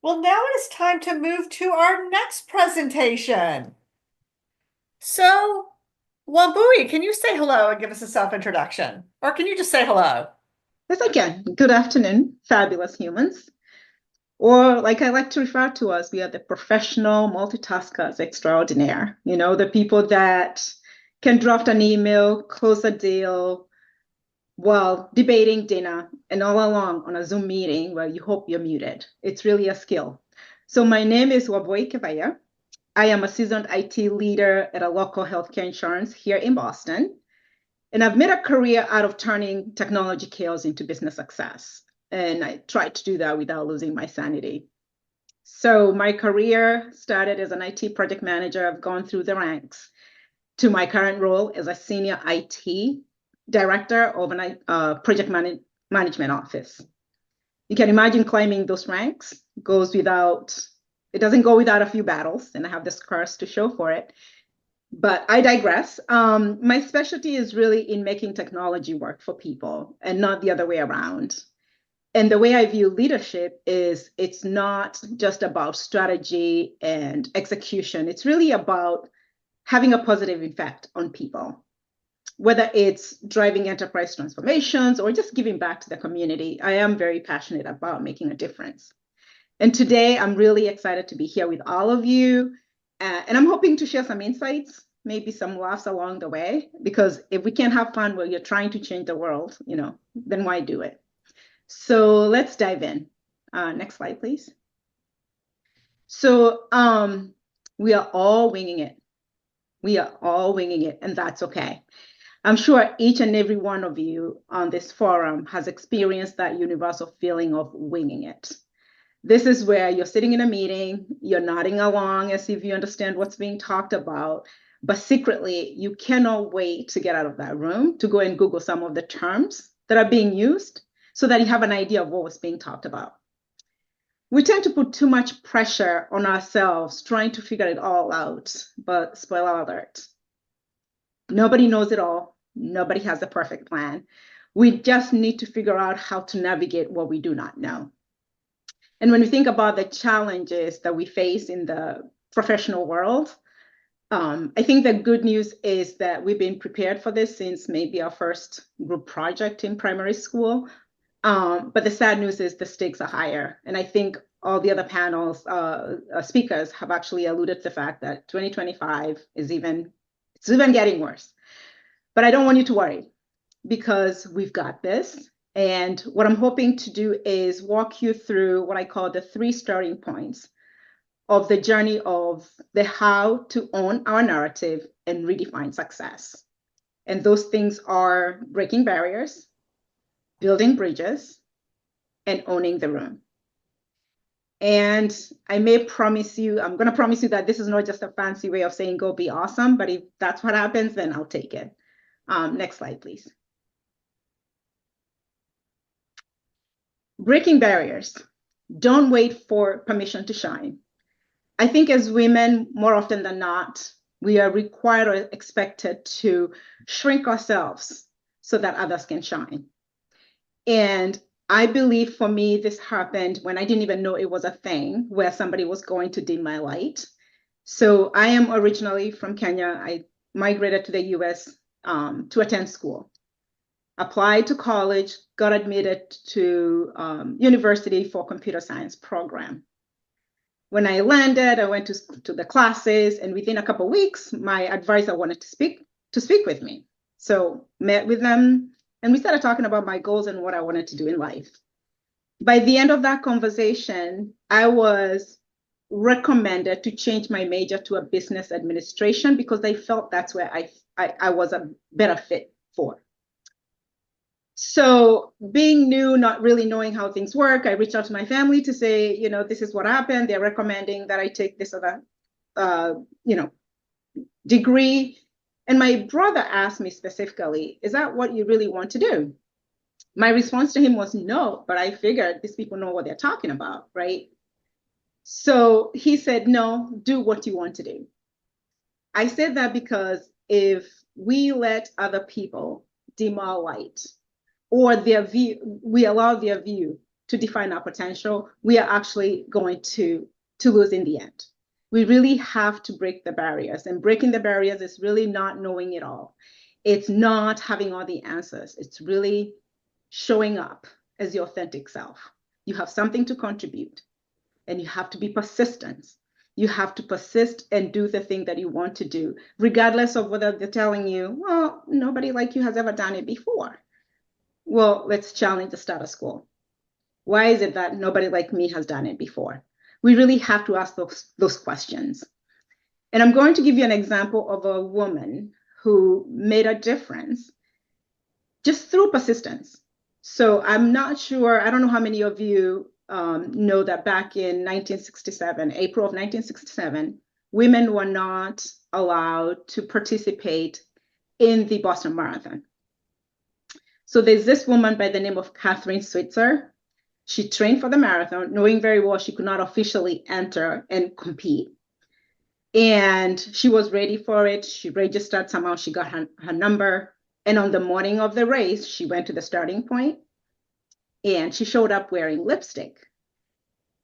Well, now it is time to move to our next presentation. So, Wabui, can you say hello and give us a self-introduction? Or can you just say hello? Yes, I can. Good afternoon, fabulous humans. Or, like I like to refer to us, we are the professional multitaskers extraordinaire. The people that can draft an email, close a deal while debating dinner and all along on a Zoom meeting where you hope you're muted. It's really a skill. So, my name is Kibaiya. I am a seasoned IT leader at a local healthcare insurance here in Boston. And I've made a career out of turning technology chaos into business success. And I tried to do that without losing my sanity. So my career started as an IT project manager. I've gone through the ranks to my current role as a senior IT director of an project management office. You can imagine climbing those ranks it doesn't go without a few battles, and I have the scars to show for it. But I digress. My specialty is really in making technology work for people and not the other way around. And the way I view leadership is it's not just about strategy and execution. It's really about having a positive effect on people, whether it's driving enterprise transformations or just giving back to the community. I am very passionate about making a difference. And today I'm really excited to be here with all of you. And I'm hoping to share some insights, maybe some laughs along the way, because if we can't have fun while you're trying to change the world, then why do it? So let's dive in. Next slide, please. So we are all winging it. We are all winging it, and that's okay. I'm sure each and every one of you on this forum has experienced that universal feeling of winging it. This is where you're sitting in a meeting, you're nodding along as if you understand what's being talked about, but secretly you cannot wait to get out of that room to go and Google some of the terms that are being used so that you have an idea of what was being talked about. We tend to put too much pressure on ourselves trying to figure it all out, but spoiler alert, nobody knows it all. Nobody has a perfect plan. We just need to figure out how to navigate what we do not know. And when we think about the challenges that we face in the professional world, I think the good news is that we've been prepared for this since maybe our first group project in primary school. But the sad news is the stakes are higher. And I think all the other panels, speakers have actually alluded to the fact that 2025 it's even getting worse. But I don't want you to worry because we've got this. And what I'm hoping to do is walk you through what I call the 3 starting points of the journey of the how to own our narrative and redefine success. And those things are breaking barriers, building bridges, and owning the room. And I'm going to promise you that this is not just a fancy way of saying go be awesome, but if that's what happens, then I'll take it. Next slide, please. Breaking barriers. Don't wait for permission to shine. I think as women, more often than not, we are required or expected to shrink ourselves so that others can shine. And I believe for me, this happened when I didn't even know it was a thing where somebody was going to dim my light. So I am originally from Kenya. I migrated to the US to attend school. Applied to college, got admitted to university for computer science program. When I landed, I went to the classes, and within a couple of weeks, my advisor wanted to speak with me. So met with them, and we started talking about my goals and what I wanted to do in life. By the end of that conversation, I was recommended to change my major to a business administration because they felt that's where I was a better fit for. So being new, not really knowing how things work, I reached out to my family to say, this is what happened. They're recommending that I take this other, degree. And my brother asked me specifically, is that what you really want to do? My response to him was no, but I figured these people know what they're talking about, right? So he said, no, do what you want to do. I said that because if we let other people dim our light, or their view, we allow their view to define our potential, we are actually going to lose in the end. We really have to break the barriers, and breaking the barriers is really not knowing it all. It's not having all the answers. It's really showing up as your authentic self. You have something to contribute, and you have to be persistent. You have to persist and do the thing that you want to do, regardless of whether they're telling you, well, nobody like you has ever done it before. Well, let's challenge the status quo. Why is it that nobody like me has done it before? We really have to ask those questions. And I'm going to give you an example of a woman who made a difference just through persistence. So I'm not sure, I don't know how many of you know that back in 1967, April of 1967, women were not allowed to participate in the Boston Marathon. So there's this woman by the name of Kathleen Switzer. She trained for the marathon, knowing very well she could not officially enter and compete. And she was ready for it. She registered, somehow she got her number. And on the morning of the race, she went to the starting point and she showed up wearing lipstick.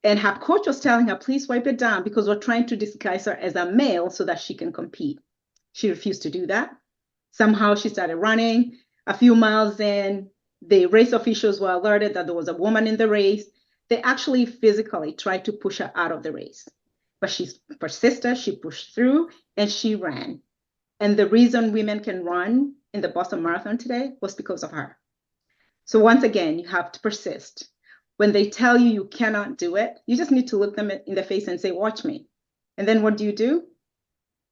And her coach was telling her, please wipe it down because we're trying to disguise her as a male so that she can compete. She refused to do that. Somehow she started running. A few miles in, the race officials were alerted that there was a woman in the race. They actually physically tried to push her out of the race. But she persisted, she pushed through, and she ran. And the reason women can run in the Boston Marathon today was because of her. So once again, you have to persist. When they tell you you cannot do it, you just need to look them in the face and say, watch me. And then what do?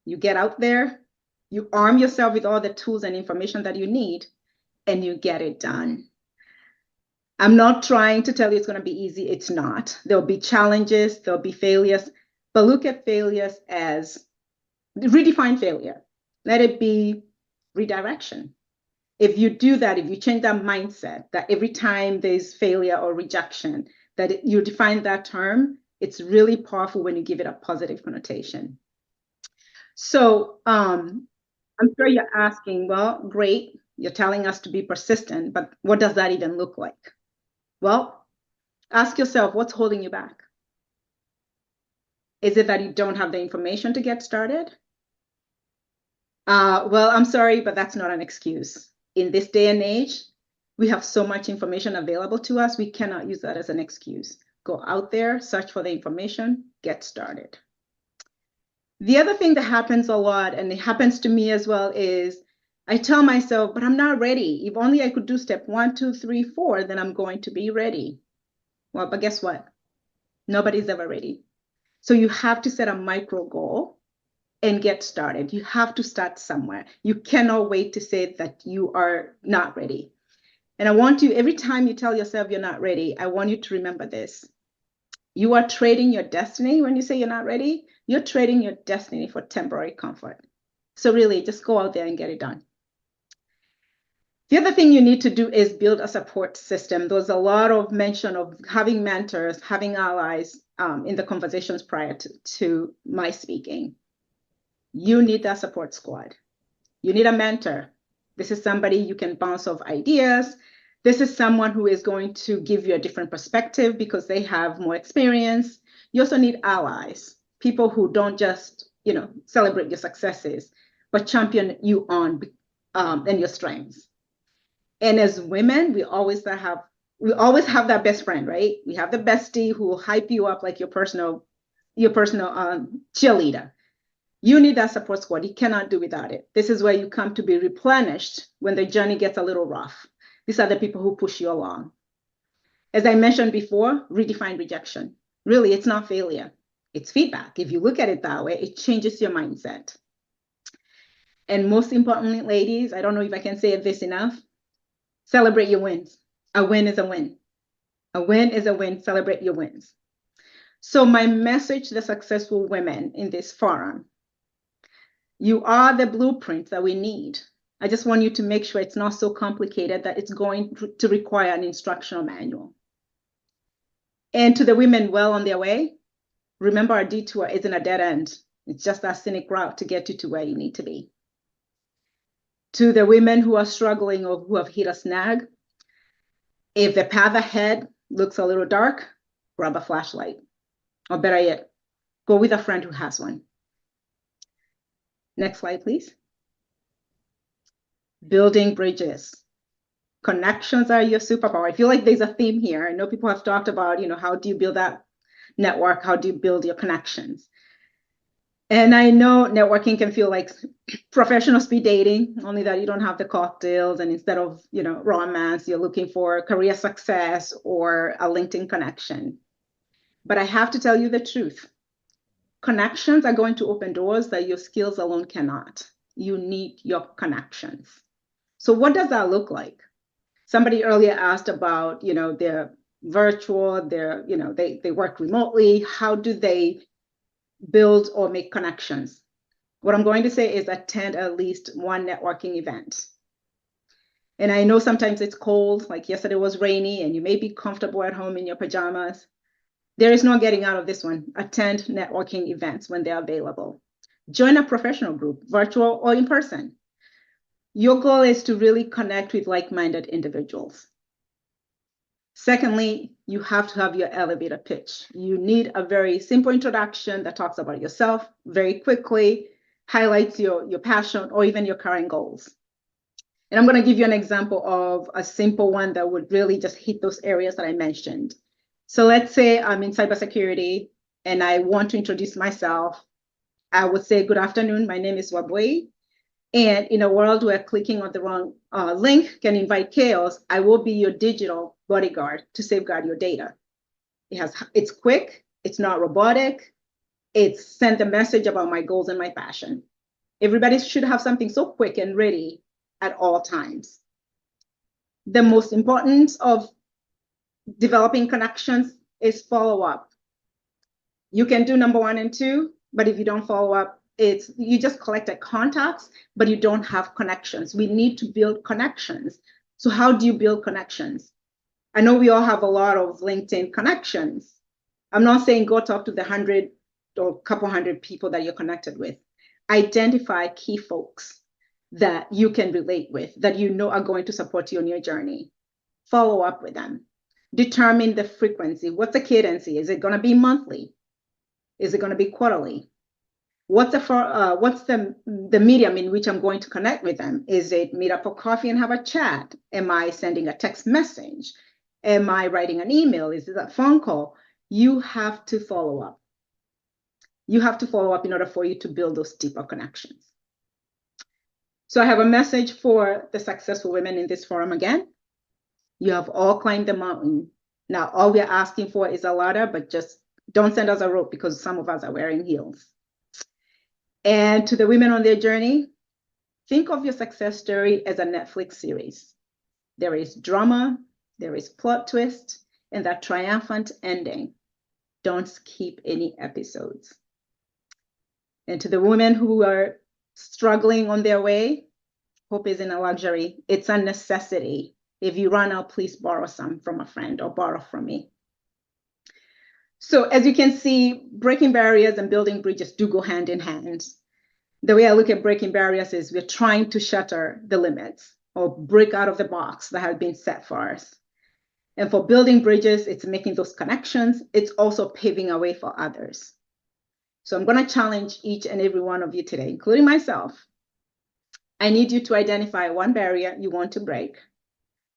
You get out there, you arm yourself with all the tools and information that you need, and you get it done. I'm not trying to tell you it's going to be easy. It's not. There'll be challenges, there'll be failures, but look at failures as redefine failure. Let it be redirection. If you do that, if you change that mindset, that every time there's failure or rejection, that you define that term, it's really powerful when you give it a positive connotation. So I'm sure you're asking, well, great, you're telling us to be persistent, but what does that even look like? Well, ask yourself, what's holding you back? Is it that you don't have the information to get started? Well, I'm sorry, but that's not an excuse. In this day and age, we have so much information available to us, we cannot use that as an excuse. Go out there, search for the information, get started. The other thing that happens a lot, and it happens to me as well, is I tell myself, but I'm not ready. If only I could do step 1, 2, 3, 4, then I'm going to be ready. Well, but guess what? Nobody's ever ready. So you have to set a micro goal and get started. You have to start somewhere. You cannot wait to say that you are not ready. And I want you, every time you tell yourself you're not ready, I want you to remember this. You are trading your destiny when you say you're not ready. You're trading your destiny for temporary comfort. So really, just go out there and get it done. The other thing you need to do is build a support system. There's a lot of mention of having mentors, having allies in the conversations prior to my speaking. You need that support squad. You need a mentor. This is somebody you can bounce off ideas. This is someone who is going to give you a different perspective because they have more experience. You also need allies, people who don't just, celebrate your successes, but champion you on and your strengths. And as women, we always have that best friend, right? We have the bestie who will hype you up like your personal cheerleader. You need that support squad. You cannot do without it. This is where you come to be replenished when the journey gets a little rough. These are the people who push you along. As I mentioned before, redefine rejection. Really, it's not failure. It's feedback. If you look at it that way, it changes your mindset. And most importantly, ladies, I don't know if I can say this enough, celebrate your wins. A win is a win. A win is a win. Celebrate your wins. So my message to the successful women in this forum, you are the blueprint that we need. I just want you to make sure it's not so complicated that it's going to require an instructional manual. And to the women well on their way, remember, a detour isn't a dead end. It's just a scenic route to get you to where you need to be. To the women who are struggling or who have hit a snag, if the path ahead looks a little dark, grab a flashlight. Or better yet, go with a friend who has one. Next slide, please. Building bridges. Connections are your superpower. I feel like there's a theme here. I know people have talked about, how do you build that network? How do you build your connections? And I know networking can feel like professional speed dating, only that you don't have the cocktails, and instead of, romance, you're looking for career success or a LinkedIn connection. But I have to tell you the truth. Connections are going to open doors that your skills alone cannot. You need your connections. So what does that look like? Somebody earlier asked about, they're virtual, they work remotely. How do they build or make connections? What I'm going to say is attend at least one networking event. And I know sometimes it's cold, like yesterday was rainy, and you may be comfortable at home in your pajamas. There is no getting out of this one. Attend networking events when they're available. Join a professional group, virtual or in person. Your goal is to really connect with like-minded individuals. Secondly, you have to have your elevator pitch. You need a very simple introduction that talks about yourself very quickly, highlights your passion or even your current goals. And I'm going to give you an example of a simple one that would really just hit those areas that I mentioned. So let's say I'm in cybersecurity and I want to introduce myself. I would say, good afternoon, my name is Whatley. And in a world where clicking on the wrong link can invite chaos, I will be your digital bodyguard to safeguard your data. It's quick, it's not robotic, it's sent a message about my goals and my passion. Everybody should have something so quick and ready at all times. The most important of developing connections is follow up. You can do number 1 and 2, but if you don't follow up, you just collected contacts, but you don't have connections. We need to build connections. So how do you build connections? I know we all have a lot of LinkedIn connections. I'm not saying go talk to the 100 or couple hundred people that you're connected with. Identify key folks that you can relate with, that you know are going to support you on your journey. Follow up with them. Determine the frequency. What's the cadence? Is it going to be monthly? Is it going to be quarterly? What's the medium in which I'm going to connect with them? Is it meet up for coffee and have a chat? Am I sending a text message? Am I writing an email? Is it a phone call? You have to follow up. You have to follow up in order for you to build those deeper connections. So I have a message for the successful women in this forum again. You have all climbed the mountain. Now, all we're asking for is a ladder, but just don't send us a rope because some of us are wearing heels. And to the women on their journey, think of your success story as a Netflix series. There is drama, there is plot twist, and that triumphant ending. Don't skip any episodes. And to the women who are struggling on their way, hope isn't a luxury. It's a necessity. If you run out, please borrow some from a friend or borrow from me. So as you can see, breaking barriers and building bridges do go hand in hand. The way I look at breaking barriers is we're trying to shatter the limits or break out of the box that has been set for us. And for building bridges, it's making those connections. It's also paving a way for others. So I'm going to challenge each and every one of you today, including myself. I need you to identify one barrier you want to break,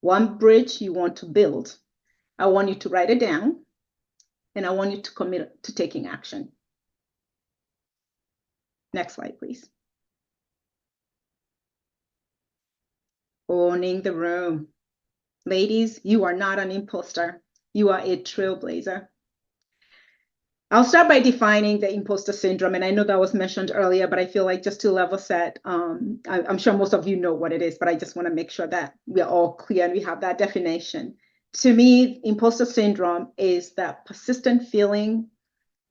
one bridge you want to build. I want you to write it down. And I want you to commit to taking action. Next slide, please. Owning the room. Ladies, you are not an imposter. You are a trailblazer. I'll start by defining the imposter syndrome. And I know that was mentioned earlier, but I feel like just to level set, I'm sure most of you know what it is, but I just want to make sure that we're all clear and we have that definition. To me, imposter syndrome is that persistent feeling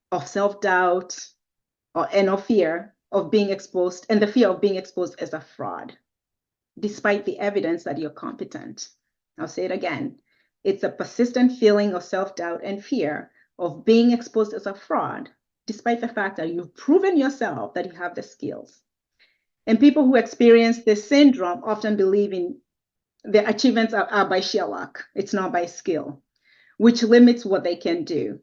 of self-doubt and of fear of being exposed, and the fear of being exposed as a fraud, despite the evidence that you're competent. I'll say it again. It's a persistent feeling of self-doubt and fear of being exposed as a fraud, despite the fact that you've proven yourself that you have the skills. And people who experience this syndrome often believe in their achievements are by sheer luck. It's not by skill. which limits what they can do.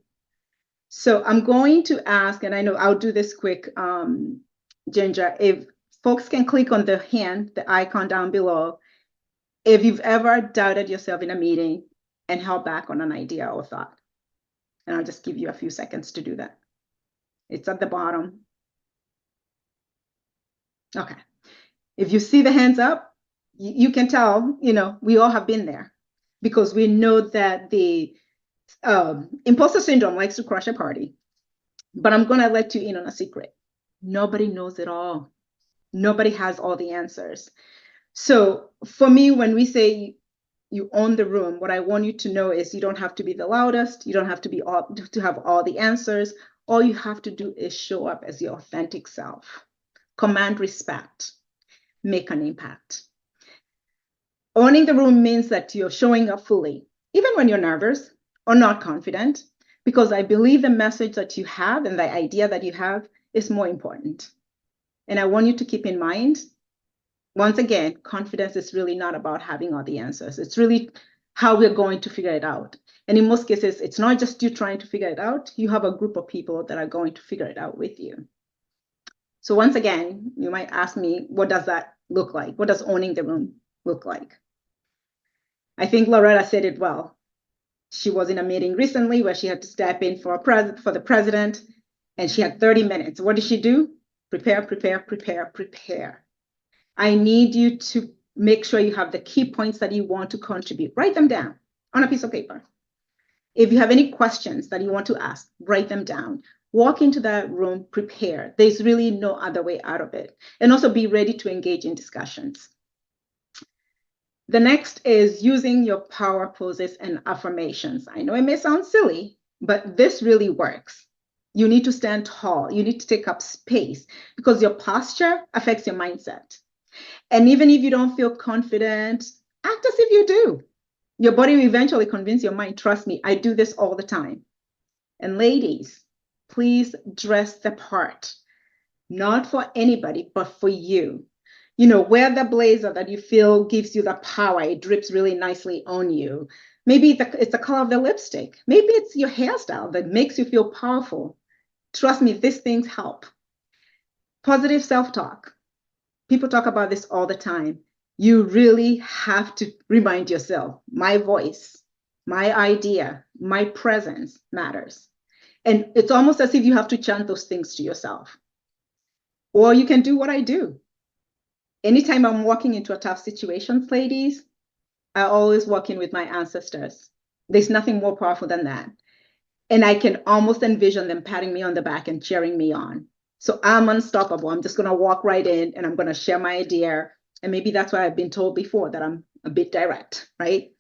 So I'm going to ask, and I know I'll do this quick, Ginger, if folks can click on the hand, the icon down below, if you've ever doubted yourself in a meeting and held back on an idea or thought. And I'll just give you a few seconds to do that. It's at the bottom. Okay. If you see the hands up, you can tell, we all have been there, because we know that the imposter syndrome likes to crush a party. But I'm going to let you in on a secret. Nobody knows it all. Nobody has all the answers. So for me, when we say you own the room, what I want you to know is you don't have to be the loudest. You don't have to have all the answers. All you have to do is show up as your authentic self. Command respect. Make an impact. Owning the room means that you're showing up fully, even when you're nervous or not confident, because I believe the message that you have and the idea that you have is more important. And I want you to keep in mind, once again, confidence is really not about having all the answers. It's really how we're going to figure it out. And in most cases, it's not just you trying to figure it out. You have a group of people that are going to figure it out with you. So once again, you might ask me, what does that look like? What does owning the room look like? I think Loretta said it well. She was in a meeting recently where she had to step in for the president, and she had 30 minutes. What did she do? Prepare, prepare, prepare, prepare. I need you to make sure you have the key points that you want to contribute. Write them down on a piece of paper. If you have any questions that you want to ask, write them down. Walk into that room prepared. There's really no other way out of it. And also be ready to engage in discussions. The next is using your power poses and affirmations. I know it may sound silly, but this really works. You need to stand tall. You need to take up space, because your posture affects your mindset. And even if you don't feel confident, act as if you do. Your body will eventually convince your mind. Trust me, I do this all the time. And ladies, please dress the part, not for anybody, but for you. Wear the blazer that you feel gives you the power. It drips really nicely on you. Maybe it's the color of the lipstick. Maybe it's your hairstyle that makes you feel powerful. Trust me, these things help. Positive self-talk. People talk about this all the time. You really have to remind yourself, my voice, my idea, my presence matters. And it's almost as if you have to chant those things to yourself. Or you can do what I do. Anytime I'm walking into a tough situation, ladies, I always walk in with my ancestors. There's nothing more powerful than that. And I can almost envision them patting me on the back and cheering me on. So I'm unstoppable. I'm just going to walk right in and I'm going to share my idea. And maybe that's why I've been told before that I'm a bit direct, right?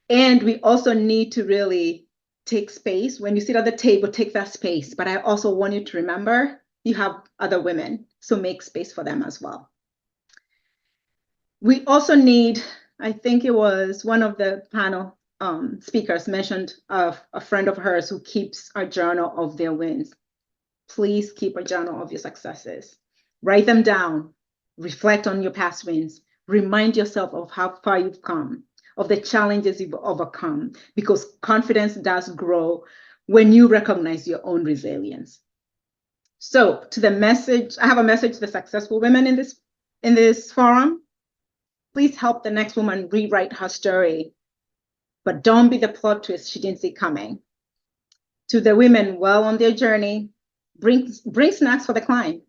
And we also need to really take space. When you sit at the table, take that space. But I also want you to remember you have other women, so make space for them as well. We also need, I think it was one of the panel speakers mentioned a friend of hers who keeps a journal of their wins. Please keep a journal of your successes. Write them down. Reflect on your past wins. Remind yourself of how far you've come, of the challenges you've overcome, because confidence does grow when you recognize your own resilience. So to the message, I have a message to the successful women in this forum. Please help the next woman rewrite her story, but don't be the plot twist she didn't see coming. To the women well on their journey, bring snacks for the climb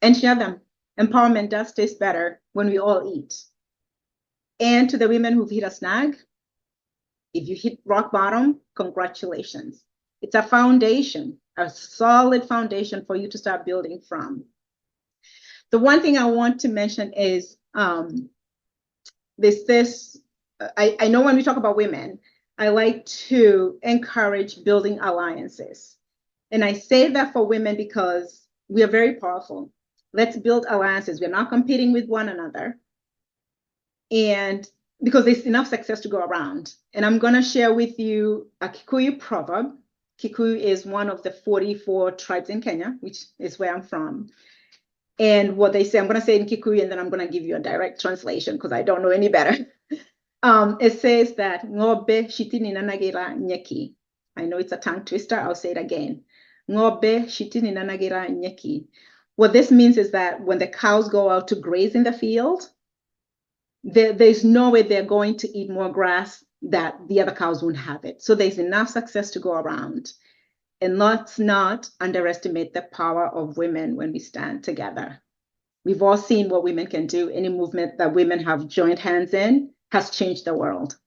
and share them. Empowerment does taste better when we all eat. And to the women who've hit a snag, if you hit rock bottom, congratulations. It's a foundation, a solid foundation for you to start building from. The one thing I want to mention is I know when we talk about women, I like to encourage building alliances. And I say that for women because we are very powerful. Let's build alliances. We're not competing with one another. And because there's enough success to go around. And I'm going to share with you a Kikuyu proverb. Kikuyu is one of the 44 tribes in Kenya, which is where I'm from. And what they say, I'm going to say in Kikuyu, and then I'm going to give you a direct translation because I don't know any better. It says that ngobe shitini nanagira nyeki. I know it's a tongue twister. I'll say it again. Ngobe shitini nanagira nyeki. What this means is that when the cows go out to graze in the field, there's no way they're going to eat more grass that the other cows won't have it. So there's enough success to go around. And let's not underestimate the power of women when we stand together. We've all seen what women can do. Any movement that women have joined hands in has changed the world.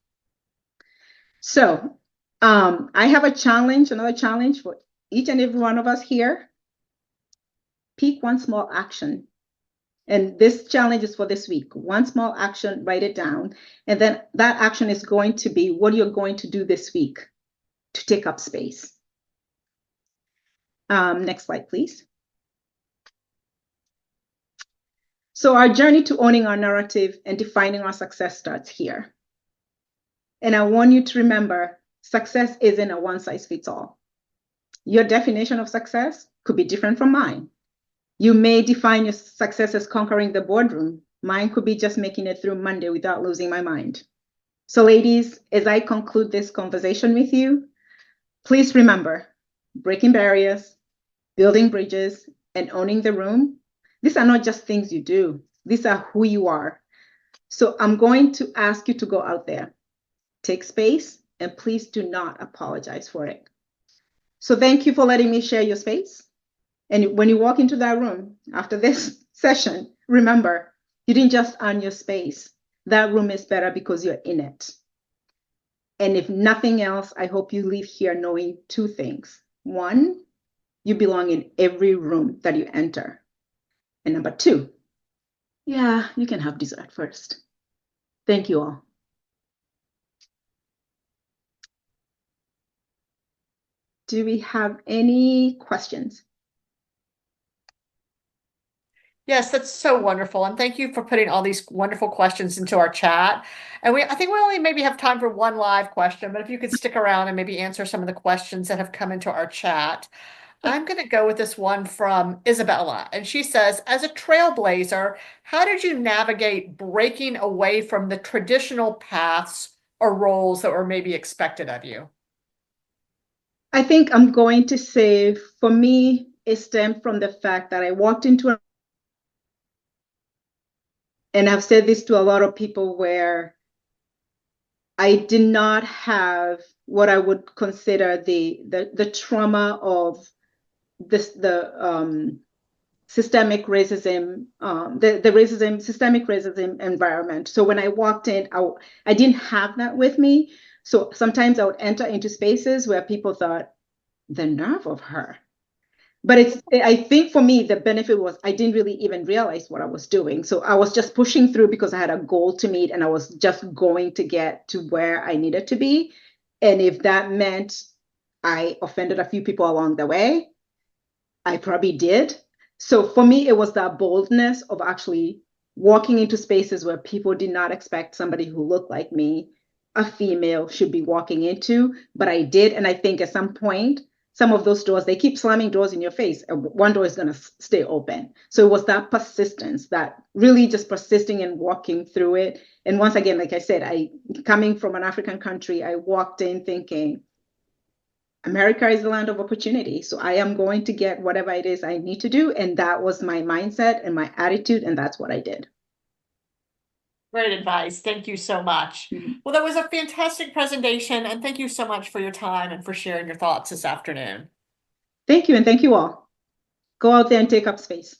So I have a challenge, another challenge for each and every one of us here. Pick one small action. And this challenge is for this week. One small action, write it down. And then that action is going to be what you're going to do this week to take up space. Next slide, please. So our journey to owning our narrative and defining our success starts here. And I want you to remember, success isn't a one-size-fits-all. Your definition of success could be different from mine. You may define your success as conquering the boardroom. Mine could be just making it through Monday without losing my mind. So ladies, as I conclude this conversation with you, please remember, breaking barriers, building bridges, and owning the room, these are not just things you do. These are who you are. So I'm going to ask you to go out there, take space, and please do not apologize for it. So thank you for letting me share your space. And when you walk into that room after this session, remember, you didn't just earn your space. That room is better because you're in it. And if nothing else, I hope you leave here knowing two things. One, you belong in every room that you enter. And number two, yeah, you can have dessert first. Thank you all. Do we have any questions? Yes, that's so wonderful. And thank you for putting all these wonderful questions into our chat. And I think we only maybe have time for one live question, but if you could stick around and maybe answer some of the questions that have come into our chat. I'm going to go with this one from Isabella. And she says, as a trailblazer, how did you navigate breaking away from the traditional paths or roles that were maybe expected of you? I think I'm going to say, for me, it stemmed from the fact that I walked into and I've said this to a lot of people, where I did not have what I would consider the trauma of the systemic racism, systemic racism environment. So when I walked in, I didn't have that with me. So sometimes I would enter into spaces where people thought, the nerve of her. But I think for me, the benefit was I didn't really even realize what I was doing. So I was just pushing through because I had a goal to meet and I was just going to get to where I needed to be. And if that meant I offended a few people along the way, I probably did. So for me, it was that boldness of actually walking into spaces where people did not expect somebody who looked like me, a female, should be walking into, but I did. And I think at some point, some of those doors, they keep slamming doors in your face, and one door is going to stay open. So it was that persistence, that really just persisting and walking through it. And once again, like I said, coming from an African country, I walked in thinking, America is the land of opportunity. So I am going to get whatever it is I need to do. And that was my mindset and my attitude. And that's what I did. Great advice. Thank you so much. Well, that was a fantastic presentation. And thank you so much for your time and for sharing your thoughts this afternoon. Thank you. And thank you all. Go out there and take up space.